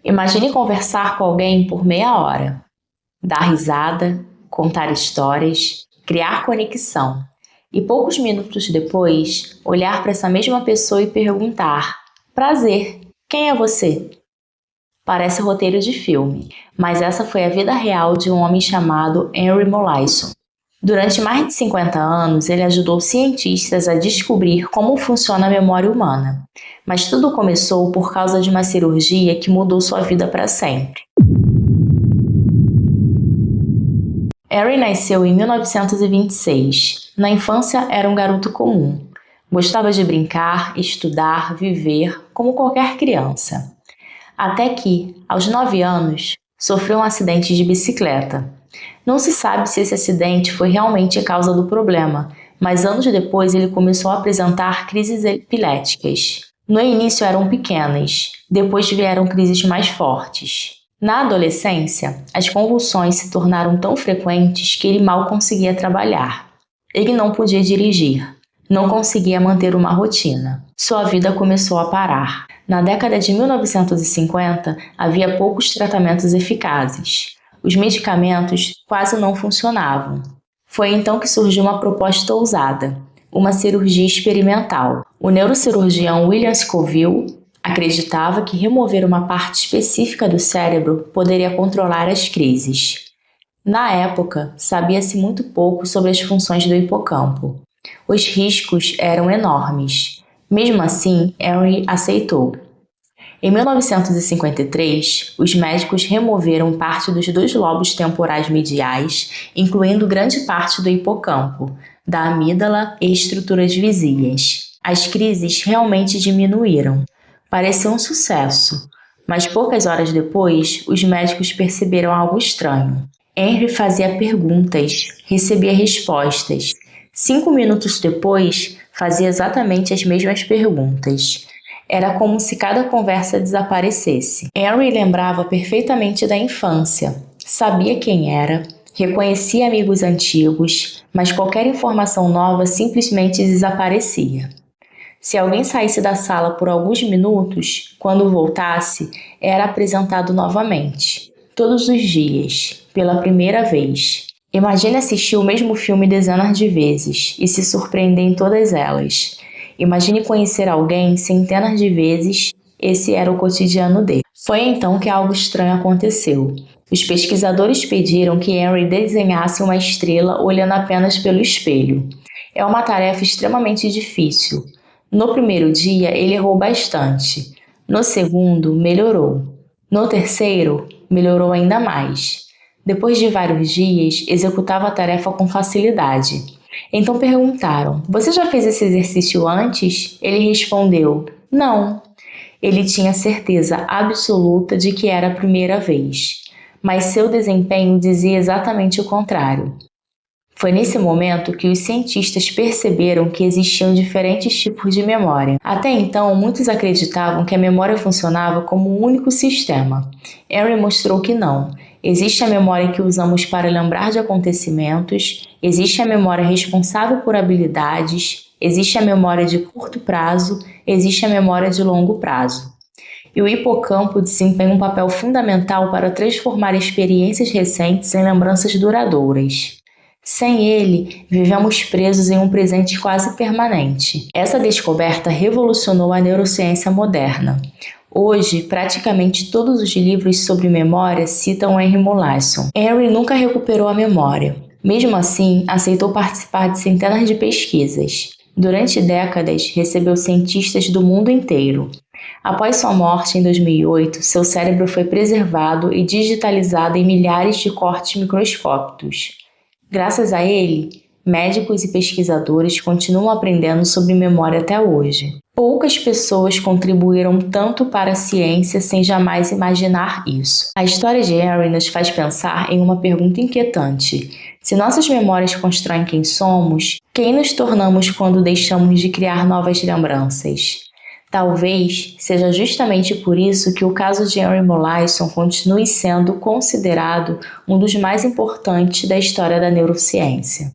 Imagine conversar com alguém por meia hora, dar risada, contar histórias, criar conexão. E poucos minutos depois, olhar para essa mesma pessoa e perguntar: prazer, quem é você? Parece roteiro de filme, mas essa foi a vida real de um homem chamado Henry Molaison. Durante mais de 50 anos, ele ajudou cientistas a descobrir como funciona a memória humana. Mas tudo começou por causa de uma cirurgia que mudou sua vida para sempre. Henry nasceu em 1926. Na infância, era um garoto comum. Gostava de brincar, estudar, viver, como qualquer criança. Até que, aos 9 anos, sofreu um acidente de bicicleta. Não se sabe se esse acidente foi realmente a causa do problema, mas anos depois ele começou a apresentar crises epiléticas. No início eram pequenas, depois vieram crises mais fortes. Na adolescência, as convulsões se tornaram tão frequentes que ele mal conseguia trabalhar. Ele não podia dirigir, não conseguia manter uma rotina. Sua vida começou a parar. Na década de 1950, havia poucos tratamentos eficazes. Os medicamentos quase não funcionavam. Foi então que surgiu uma proposta ousada, uma cirurgia experimental. O neurocirurgião William Scoville acreditava que remover uma parte específica do cérebro poderia controlar as crises. Na época, sabia-se muito pouco sobre as funções do hipocampo. Os riscos eram enormes. Mesmo assim, Henry aceitou. Em 1953, os médicos removeram parte dos 2 lobos temporais mediais, incluindo grande parte do hipocampo, da amígdala e estruturas vizinhas. As crises realmente diminuíram. Pareceu um sucesso, mas poucas horas depois, os médicos perceberam algo estranho. Henry fazia perguntas, recebia respostas. 5 minutos depois, fazia exatamente as mesmas perguntas. Era como se cada conversa desaparecesse. Henry lembrava perfeitamente da infância. Sabia quem era, reconhecia amigos antigos, mas qualquer informação nova simplesmente desaparecia. Se alguém saísse da sala por alguns minutos, quando voltasse, era apresentado novamente. Todos os dias, pela primeira vez. Imagine assistir o mesmo filme dezenas de vezes e se surpreender em todas elas. Imagine conhecer alguém centenas de vezes, esse era o cotidiano dele. Foi então que algo estranho aconteceu. Os pesquisadores pediram que Henry desenhasse uma estrela olhando apenas pelo espelho. É uma tarefa extremamente difícil. No primeiro dia, ele errou bastante. No segundo, melhorou. No terceiro, melhorou ainda mais. Depois de vários dias, executava a tarefa com facilidade. Então perguntaram: você já fez esse exercício antes? Ele respondeu: não. Ele tinha certeza absoluta de que era a primeira vez, mas seu desempenho dizia exatamente o contrário. Foi nesse momento que os cientistas perceberam que existiam diferentes tipos de memória. Até então, muitos acreditavam que a memória funcionava como um único sistema. Henry mostrou que não. Existe a memória que usamos para lembrar de acontecimentos, existe a memória responsável por habilidades, existe a memória de curto prazo, existe a memória de longo prazo. E o hipocampo desempenha um papel fundamental para transformar experiências recentes em lembranças duradouras. Sem ele, vivemos presos em um presente quase permanente. Essa descoberta revolucionou a neurociência moderna. Hoje, praticamente todos os livros sobre memória citam Henry Molaison. Henry nunca recuperou a memória. Mesmo assim, aceitou participar de centenas de pesquisas. Durante décadas, recebeu cientistas do mundo inteiro. Após sua morte em 2008, seu cérebro foi preservado e digitalizado em milhares de cortes microscópicos. Graças a ele, médicos e pesquisadores continuam aprendendo sobre memória até hoje. Poucas pessoas contribuíram tanto para a ciência sem jamais imaginar isso. A história de Henry nos faz pensar em uma pergunta inquietante. Se nossas memórias constroem quem somos, quem nos tornamos quando deixamos de criar novas lembranças? Talvez seja justamente por isso que o caso de Henry Molaison continue sendo considerado um dos mais importantes da história da neurociência.